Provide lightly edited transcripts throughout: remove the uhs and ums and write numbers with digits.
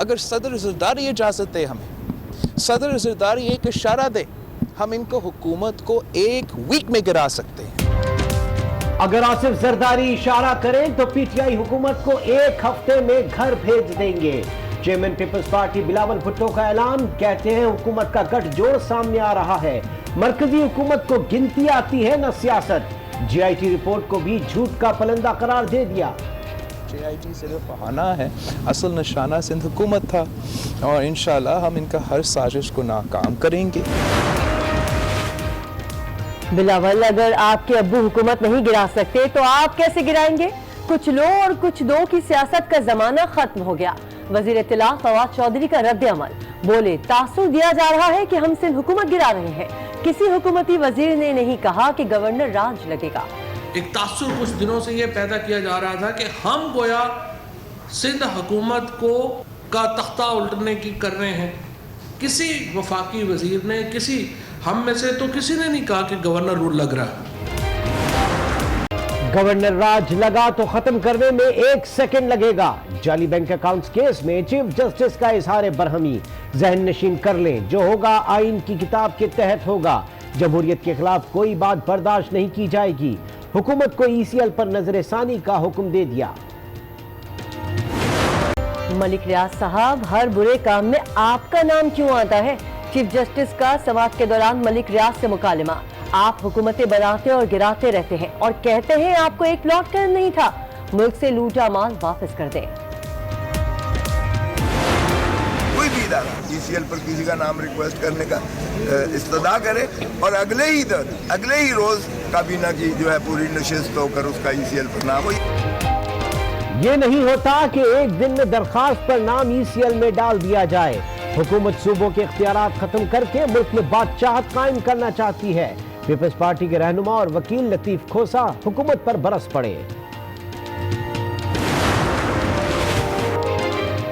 اگر صدر زرداری اجازت دے ہمیں، صدر زرداری ایک اشارہ دے، ہم ان کو حکومت کو 1 ویک میں گرا سکتے ہیں۔ اگر آصف زرداری اشارہ کریں تو پی ٹی آئی حکومت کو 1 ہفتے میں گھر بھیج دیں گے۔ چیئرمین پیپلز پارٹی بلاول بھٹو کا اعلان، کہتے ہیں حکومت کا گٹھ جوڑ سامنے آ رہا ہے، مرکزی حکومت کو گنتی آتی ہے نہ سیاست۔ جی آئی ٹی رپورٹ کو بھی جھوٹ کا پلندہ قرار دے دیا۔ جے آئی ٹی صرف بہانہ ہے، اصل نشانہ سندھ حکومت تھا، اور انشاءاللہ ہم ان کا ہر سازش کو ناکام کریں گے۔ بلاول، اگر آپ کے ابو حکومت نہیں گرا سکتے تو آپ کیسے گرائیں گے؟ کچھ لو اور کچھ دو کی سیاست کا زمانہ ختم ہو گیا۔ وزیر اطلاع فواد چودھری کا رد عمل، بولے تاثر دیا جا رہا ہے کہ ہم سندھ حکومت گرا رہے ہیں، کسی حکومتی وزیر نے نہیں کہا کہ گورنر راج لگے گا۔ ایک تاثر کچھ دنوں سے یہ پیدا کیا جا رہا تھا کہ ہم گویا سندھ حکومت کو کا تختہ الٹنے کی کر رہے ہیں۔ کسی وفاقی وزیر نے، ہم میں سے تو کسی نے نہیں کہا کہ گورنر رول لگ رہا ہے۔ گورنر راج لگا تو ختم کرنے میں 1 سیکنڈ لگے گا۔ جعلی بینک اکاؤنٹس کیس میں چیف جسٹس کا اظہار برہمی، ذہن نشین کر لیں، جو ہوگا آئین کی کتاب کے تحت ہوگا، جمہوریت کے خلاف کوئی بات برداشت نہیں کی جائے گی۔ حکومت کو ای سی ایل پر نظر ثانی کا حکم دے دیا۔ ملک ریاض صاحب، ہر برے کام میں آپ کا نام کیوں آتا ہے؟ چیف جسٹس کا سماعت کے دوران ملک ریاض سے مکالمہ، آپ حکومتیں بناتے اور گراتے رہتے ہیں اور کہتے ہیں آپ کو ایک پلاٹ کرنا نہیں تھا، ملک سے لوٹا مال واپس کر دیں۔ کوئی بھی ادارہ ای سی ایل پر کسی کا نام ریکویسٹ کرنے کا استدعا کرے اور اگلے ہی روز کابینہ کی جو ہے پوری نشست ہو کر اس کا ای سی ایل پر نام ہو۔ یہ نہیں ہوتا کہ ایک دن میں درخواست پر نام ای سی ایل میں ڈال دیا جائے۔ حکومت صوبوں کے اختیارات ختم کر کے ملک میں بادشاہت قائم کرنا چاہتی ہے۔ پیپلز پارٹی کے رہنما اور وکیل لطیف کھوسا حکومت پر برس پڑے۔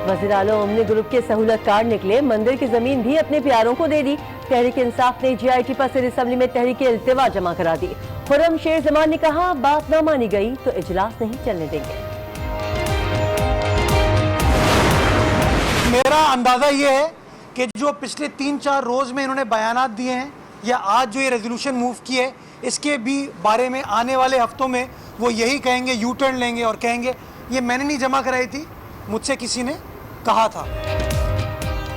وزیر اعلیٰ امنی گروپ کے سہولت کار نکلے، مندر کی زمین بھی اپنے پیاروں کو دے دی۔ تحریک انصاف نے جی آئی ٹی پر صدر اسمبلی میں تحریک التوا جمع کرا دی۔ خرم شیر زمان نے کہا بات نہ مانی گئی تو اجلاس نہیں چلنے دیں گے۔ میرا اندازہ یہ ہے کہ جو پچھلے 3-4 روز میں انہوں نے بیانات دیے ہیں یا آج جو یہ ریزولوشن موو کی ہے، اس کے بھی بارے میں آنے والے ہفتوں میں وہ یہی کہیں گے، یو ٹرن لیں گے اور کہیں گے یہ میں نے نہیں جمع کرائی تھی، مجھ سے کسی نے کہا تھا۔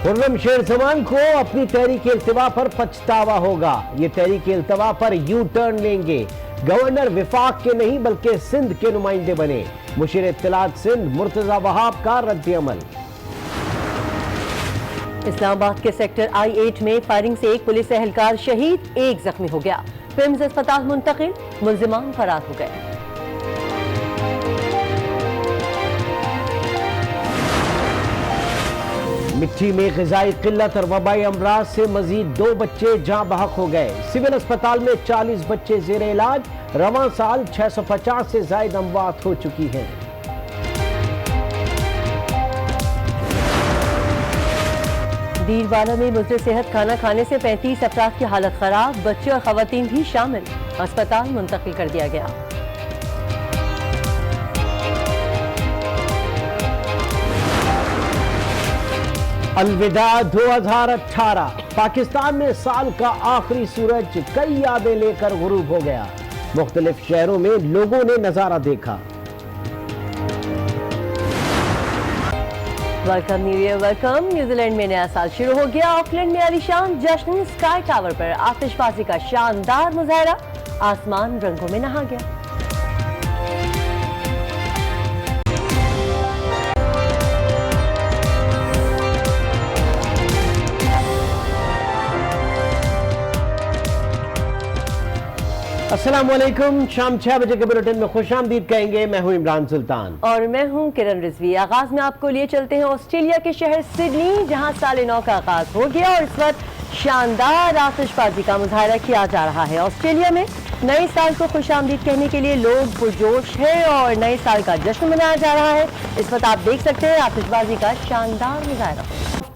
خرم شیر زمان کو اپنی تحریک التوا پر پچھتاوا ہوگا، یہ تحریک التوا پر یو ٹرن لیں گے۔ گورنر وفاق کے نہیں بلکہ سندھ کے نمائندے بنے، مشیر اطلاعات سندھ مرتضی وہاب کا رد عمل۔ اسلام آباد کے سیکٹر I-8 میں فائرنگ سے ایک پولیس اہلکار شہید، 1 زخمی ہو گیا، پیمز اسپتال منتقل، ملزمان فرار ہو گئے۔ مٹی میں غذائی قلت اور وبائی امراض سے مزید 2 بچے جاں بحق ہو گئے۔ سول اسپتال میں 40 بچے زیر علاج، رواں سال 650 سے زائد اموات ہو چکی ہیں۔ دیر بالا میں مضر صحت کھانا کھانے سے 35 افراد کی حالت خراب، بچے اور خواتین بھی شامل، اسپتال منتقل کر دیا گیا۔ الوداع 2018، پاکستان میں سال کا آخری سورج کئی یادیں لے کر غروب ہو گیا، مختلف شہروں میں لوگوں نے نظارہ دیکھا۔ Welcome new year, welcome. New Zealand میں نیا سال شروع ہو گیا، آکلینڈ میں عالیشان جشن، اسکائی ٹاور پر آتش بازی کا شاندار مظاہرہ، آسمان رنگوں میں نہا گیا۔ السلام علیکم، شام 6 بجے کے بلیٹن میں خوش آمدید کہیں گے، میں ہوں عمران سلطان اور میں ہوں کرن رضوی۔ آغاز میں آپ کو لیے چلتے ہیں آسٹریلیا کے شہر سڈنی، جہاں سال نو کا آغاز ہو گیا اور اس وقت شاندار آتش بازی کا مظاہرہ کیا جا رہا ہے۔ آسٹریلیا میں نئے سال کو خوش آمدید کہنے کے لیے لوگ پرجوش ہیں اور نئے سال کا جشن منایا جا رہا ہے۔ اس وقت آپ دیکھ سکتے ہیں آتش بازی کا شاندار مظاہرہ۔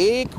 1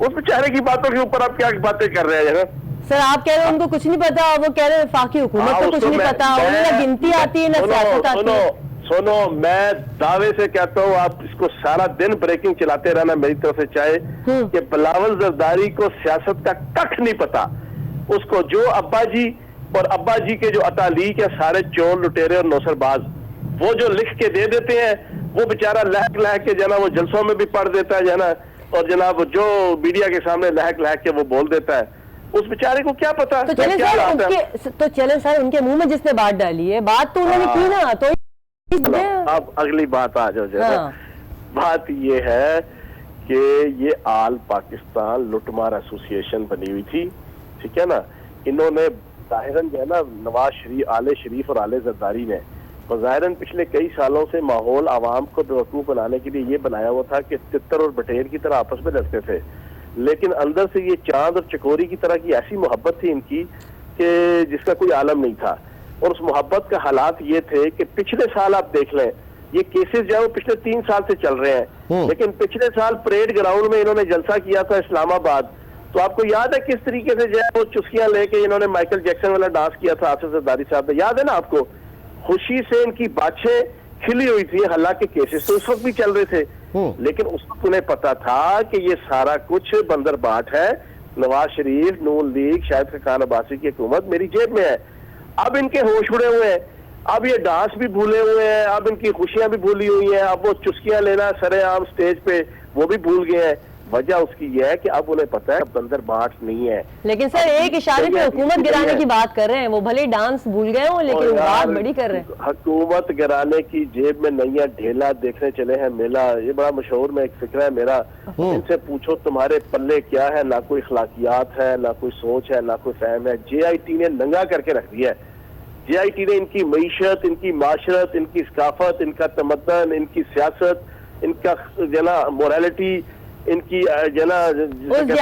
اس بیچارے کی باتوں کے اوپر آپ کیا باتیں کر رہے ہیں جناب؟ سر آپ کہہ رہے ہیں ان کو کچھ نہیں پتا, وہ کہہ رہے ہیں وفاقی حکومت کو کچھ نہیں پتا, انہیں نہ گنتی آتی ہے نہ سیاست آتی ہے. سنو میں دعوے سے کہتا ہوں, آپ اس کو سارا دن بریکنگ چلاتے رہنا میری طرف سے چاہے کہ بلاول زرداری کو سیاست کا ککھ نہیں پتا. اس کو جو ابا جی اور ابا جی کے جو اتالیق ہے سارے چور لٹیرے اور نوسر باز, وہ جو لکھ کے دے دیتے ہیں, وہ بیچارہ لہک لہک کے جناب وہ جلسوں میں بھی پڑھ دیتا ہے جناب, اور جناب جو میڈیا کے سامنے لہک لہک کے وہ بول دیتا ہے, اس بیچارے کو کیا پتا. تو چلیں سر ان کے منہ میں جس نے بات ڈالی ہے, بات تو انہوں نے کی نا, تو اب اگلی بات آ جاؤ جناب. بات یہ ہے کہ یہ آل پاکستان لٹ مار ایسوسی ایشن بنی ہوئی تھی, ٹھیک ہے نا. انہوں نے ظاہراً جو ہے نا نواز شریف, آل شریف اور آل زرداری نے ظاہراً پچھلے کئی سالوں سے ماحول عوام کو بیوقوف بنانے کے لیے یہ بنایا ہوا تھا کہ تتر اور بٹیر کی طرح آپس میں لڑتے تھے, لیکن اندر سے یہ چاند اور چکوری کی طرح کی ایسی محبت تھی ان کی کہ جس کا کوئی عالم نہیں تھا. اور اس محبت کا حالات یہ تھے کہ پچھلے سال آپ دیکھ لیں, یہ کیسز جو ہے وہ پچھلے 3 سال سے چل رہے ہیں, لیکن پچھلے سال پریڈ گراؤنڈ میں انہوں نے جلسہ کیا تھا اسلام آباد, تو آپ کو یاد ہے کس طریقے سے جو ہے وہ چسکیاں لے کے انہوں نے مائیکل جیکسن والا ڈانس کیا تھا آصف زرداری صاحب نے, یاد ہے نا آپ کو. خوشی سے ان کی باتیں کھلی ہوئی تھی, حالانکہ کیسز تو اس وقت بھی چل رہے تھے, لیکن اس وقت انہیں پتا تھا کہ یہ سارا کچھ بندر باٹ ہے, نواز شریف, نون لیگ, شاہد خاقان عباسی کی حکومت میری جیب میں ہے. اب ان کے ہوش اڑے ہوئے ہیں, اب یہ ڈانس بھی بھولے ہوئے ہیں, اب ان کی خوشیاں بھی بھولی ہوئی ہیں, اب وہ چسکیاں لینا سرے عام سٹیج پہ وہ بھی بھول گئے ہیں. وجہ اس کی یہ ہے کہ اب انہیں پتا ہے بندر باٹ نہیں ہے. لیکن سر ایک اشارے پہ حکومت گرانے کی بات کر رہے ہیں, وہ بھلے ڈانس بھول گئے ہوں لیکن بات بڑی کر رہے ہیں. حکومت گرانے کی جیب میں نہیں ہے, ڈھیلا دیکھنے چلے ہیں میلہ, یہ بڑا مشہور میں ایک فکر ہے میرا. ان سے پوچھو تمہارے پلے کیا ہے, نہ کوئی اخلاقیات ہے, نہ کوئی سوچ ہے, نہ کوئی فہم ہے. جے آئی ٹی نے ننگا کر کے رکھ دیا ہے. جے آئی ٹی نے ان کی معیشت, ان کی معاشرت, ان کی ثقافت, ان کا تمدن, ان کی سیاست, ان کا جنا موریلٹی, ان کی جنا جے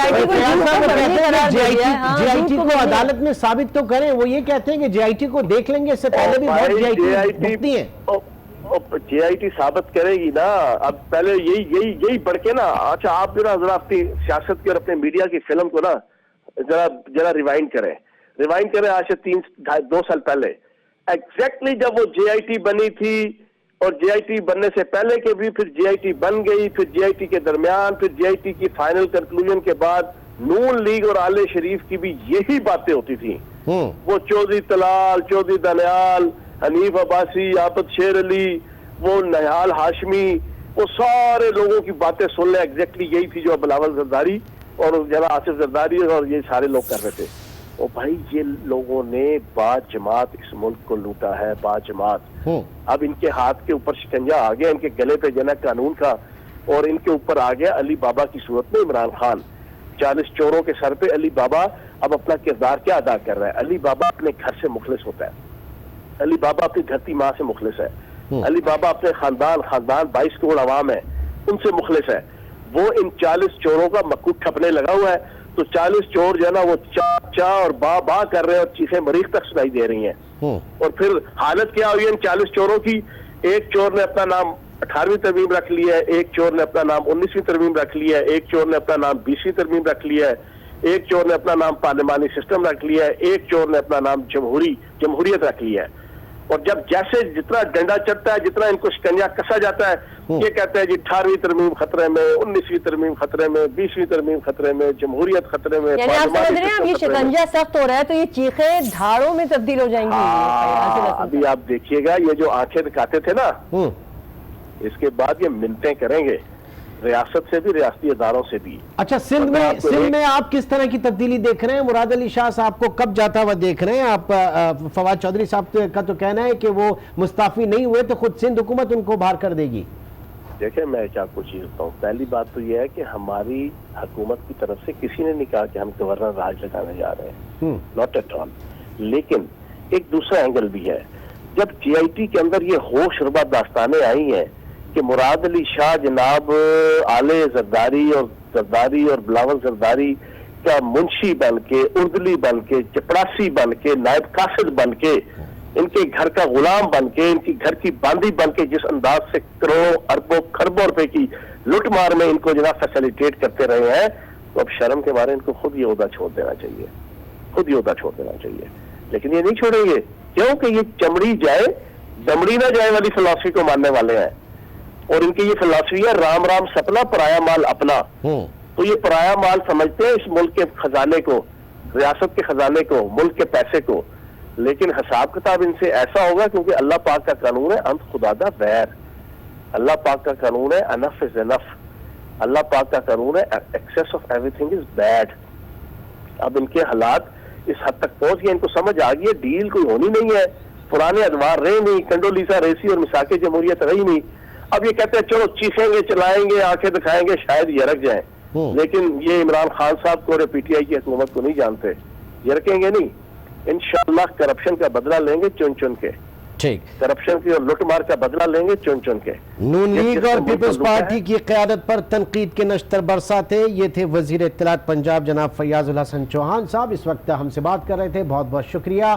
آئی ٹی کو عدالت میں ثابت تو کریں. وہ یہ کہتے ہیں کہ جے آئی ٹی کو دیکھ لیں گے, اس سے پہلے بھی بہت جے آئی ٹی بھگتی ہیں. جے آئی ٹی ثابت کرے گی نا. اب پہلے یہی بڑھ کے نا. اچھا آپ جو نا ذرا اپنی سیاست کی اور اپنے میڈیا کی فلم کو نا ذرا ریوائنڈ کریں آج سے 2 سال پہلے. ایگزیکٹلی جب وہ جے آئی ٹی بنی تھی اور جے آئی ٹی بننے سے پہلے کے بھی, پھر جے آئی ٹی بن گئی, پھر جے آئی ٹی کے درمیان, پھر جے آئی ٹی کی فائنل کنکلوژن کے بعد نون لیگ اور آل شریف کی بھی یہی باتیں ہوتی تھیں. وہ چودھری طلال, چودھری دانیال, حنیف عباسی, عابد شیر علی, وہ نہال ہاشمی, وہ سارے لوگوں کی باتیں سن لیں. ایگزیکٹلی یہی تھی جو بلاول زرداری اور جناب آصف زرداری اور یہ سارے لوگ کر رہے تھے. اور بھائی یہ لوگوں نے با جماعت اس ملک کو لوٹا ہے, با جماعت. اب ان کے ہاتھ کے اوپر شکنجا آ گیا, ان کے گلے پہ جنا قانون کا, اور ان کے اوپر آ گیا علی بابا کی صورت میں عمران خان. 40 چوروں کے سر پہ علی بابا اب اپنا کردار کیا ادا کر رہا ہے. علی بابا اپنے گھر سے مخلص ہوتا ہے, علی بابا اپنی دھرتی ماں سے مخلص ہے, علی بابا اپنے خاندان 22 کروڑ عوام ہے ان سے مخلص ہے. وہ ان 40 چوروں کا مکو ٹھپنے لگا ہوا ہے, تو 40 چور جو ہے نا وہ چا اور با کر رہے ہیں, اور چیخیں مریخ تک سنائی دے رہی ہیں. اور پھر حالت کیا ہوئی ہے ان 40 چوروں کی. ایک چور نے اپنا نام 18ویں ترمیم رکھ لیا ہے, ایک چور نے اپنا نام 19ویں ترمیم رکھ لیا ہے, ایک چور نے اپنا نام 20ویں ترمیم رکھ لیا ہے, ایک چور نے اپنا نام پارلیمانی سسٹم رکھ لیا ہے, ایک چور نے اپنا نام جمہوریت رکھ لیا ہے. اور جب جیسے جتنا ڈنڈا چڑھتا ہے, جتنا ان کو شکنجا کسا جاتا ہے, یہ کہتے ہیں جی 18ویں ترمیم خطرے میں, 19ویں ترمیم خطرے میں, 20ویں ترمیم خطرے میں, جمہوریت خطرے میں. یعنی آپ سمجھ رہے ہیں اب یہ شکنجا سخت ہو رہا ہے تو یہ چیخیں دھاڑوں میں تبدیل ہو جائیں گی. ابھی آپ دیکھیے گا یہ جو آنکھیں دکھاتے تھے نا, اس کے بعد یہ منتیں کریں گے ریاست سے بھی, ریاستی اداروں سے بھی. اچھا سندھ میں آپ کس طرح کی تبدیلی دیکھ رہے ہیں؟ مراد علی شاہ صاحب کو کب جاتا ہوا دیکھ رہے ہیں آپ؟ فواد چودھری صاحب کا تو کہنا ہے کہ وہ مستعفی نہیں ہوئے تو خود سندھ حکومت ان کو باہر کر دے گی. دیکھیں میں کیا کچھ چیز بتاؤں. پہلی بات تو یہ ہے کہ ہماری حکومت کی طرف سے کسی نے نہیں کہا کہ ہم گورنر راج لگانے جا رہے ہیں, ناٹ ایٹ آل. لیکن ایک دوسرا اینگل بھی ہے. جب جے آئی ٹی کے اندر یہ ہوش ربا داستانیں آئی ہیں کہ مراد علی شاہ جناب آل زرداری اور بلاول زرداری کا منشی بن کے, اردلی بن کے, چپڑاسی بن کے, نائب قاصد بن کے, ان کے گھر کا غلام بن کے, ان کی گھر کی باندھی بن کے جس انداز سے کروڑوں اربوں خربوں روپے کی لٹ مار میں ان کو جناب فیسیلیٹیٹ کرتے رہے ہیں, تو اب شرم کے بارے ان کو خود یہ عہدہ چھوڑ دینا چاہیے، خود یہ عہدہ چھوڑ دینا چاہیے. لیکن یہ نہیں چھوڑیں گے، کیونکہ یہ چمڑی جائے دمڑی نہ جائے والی فلسفی کو ماننے والے ہیں، اور ان کی یہ فلسفی ہے رام رام سپنا پرایا مال اپنا. تو یہ پرایا مال سمجھتے ہیں اس ملک کے خزانے کو، ریاست کے خزانے کو، ملک کے پیسے کو. لیکن حساب کتاب ان سے ایسا ہوگا کیونکہ اللہ پاک کا قانون ہے انت خدا دا ویر. اللہ پاک کا قانون ہے انف از انف. اللہ پاک کا قانون ہے access of every thing is bad. اب ان کے حالات اس حد تک پہنچ گئے، ان کو سمجھ آ گئی ہے ڈیل کوئی ہونی نہیں ہے، پرانے ادوار رہے نہیں، کنڈولیزا ریسی اور مساک جمہوریت رہی نہیں. اب یہ کہتے ہیں چلو چیخیں گے، چلائیں گے، آنکھیں دکھائیں گے، شاید یہ رکھ جائیں. لیکن یہ عمران خان صاحب کو اور پی ٹی آئی کی حکومت کو نہیں جانتے، یہ رکھیں گے نہیں. انشاءاللہ کرپشن کا بدلہ لیں گے چن چن کے، ٹھیک، کرپشن کی اور لوٹ مار کا بدلہ لیں گے چن چن کے. نون لیگ اور پیپلز پارٹی کی قیادت پر تنقید کے نشتر برساتے. یہ تھے وزیر اطلاعات پنجاب جناب فیاض الحسن چوہان صاحب، اس وقت ہم سے بات کر رہے تھے. بہت بہت شکریہ.